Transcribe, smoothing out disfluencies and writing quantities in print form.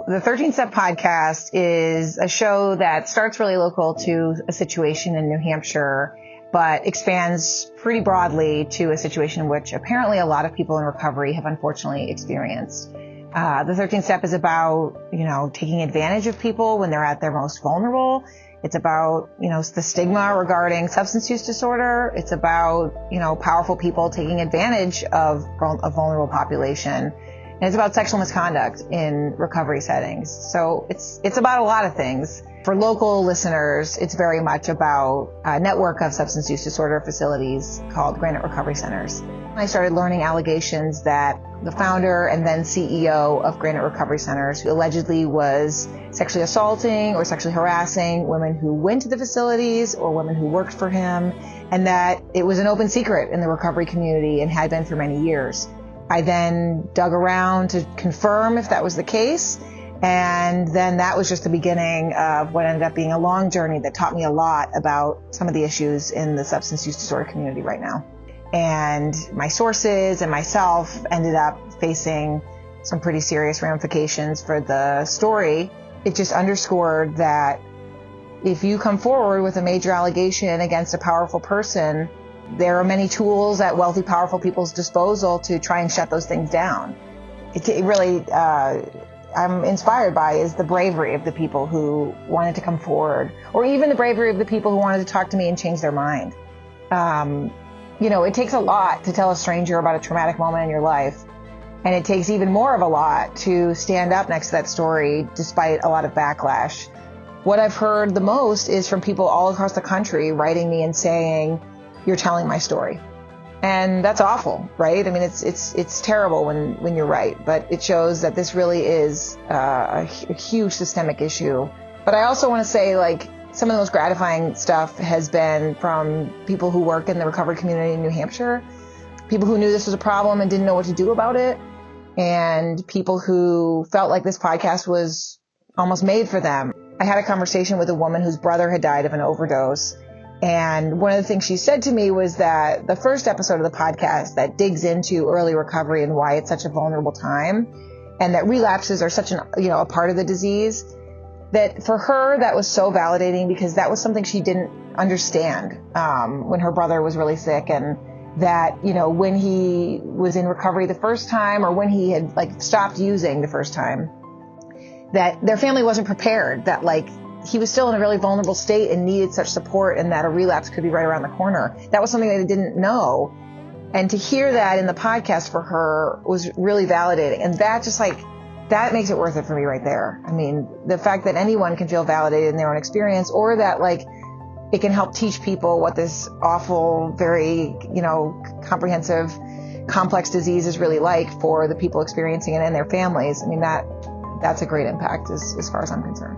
The 13-Step podcast is a show that starts really local to a situation in New Hampshire, but expands pretty broadly to a situation which apparently a lot of people in recovery have unfortunately experienced. The 13th Step is about, taking advantage of people when they're at their most vulnerable. It's about, the stigma regarding substance use disorder. It's about, powerful people taking advantage of a vulnerable population. And it's about sexual misconduct in recovery settings. So it's about a lot of things. For local listeners, it's very much about a network of substance use disorder facilities called Granite Recovery Centers. I started learning allegations that the founder and then CEO of Granite Recovery Centers, who allegedly was sexually assaulting or sexually harassing women who went to the facilities or women who worked for him, and that it was an open secret in the recovery community and had been for many years. I then dug around to confirm if that was the case. And then that was just the beginning of what ended up being a long journey that taught me a lot about some of the issues in the substance use disorder community right now. And my sources and myself ended up facing some pretty serious ramifications for the story. It just underscored that if you come forward with a major allegation against a powerful person, there are many tools at wealthy, powerful people's disposal to try and shut those things down. It really, I'm inspired by is the bravery of the people who wanted to come forward, or even the bravery of the people who wanted to talk to me and change their mind. It takes a lot to tell a stranger about a traumatic moment in your life. And it takes even more of a lot to stand up next to that story despite a lot of backlash. What I've heard the most is from people all across the country writing me and saying, "You're telling my story." And that's awful, right? I mean, it's terrible when you're right, but it shows that this really is a huge systemic issue. But I also want to say, some of the most gratifying stuff has been from people who work in the recovery community in New Hampshire, people who knew this was a problem and didn't know what to do about it, and people who felt like this podcast was almost made for them. I had a conversation with a woman whose brother had died of an overdose. And one of the things she said to me was that the first episode of the podcast that digs into early recovery and why it's such a vulnerable time, and that relapses are such a part of the disease, that for her, that was so validating because that was something she didn't understand when her brother was really sick. And that, when he was in recovery the first time, or when he had stopped using the first time, that their family wasn't prepared, that he was still in a really vulnerable state and needed such support, and that a relapse could be right around the corner. That was something that they didn't know. And to hear that in the podcast for her was really validating. And that just that makes it worth it for me right there. I mean, the fact that anyone can feel validated in their own experience, or that it can help teach people what this awful, very, comprehensive, complex disease is really like for the people experiencing it and their families. I mean, that's a great impact as far as I'm concerned.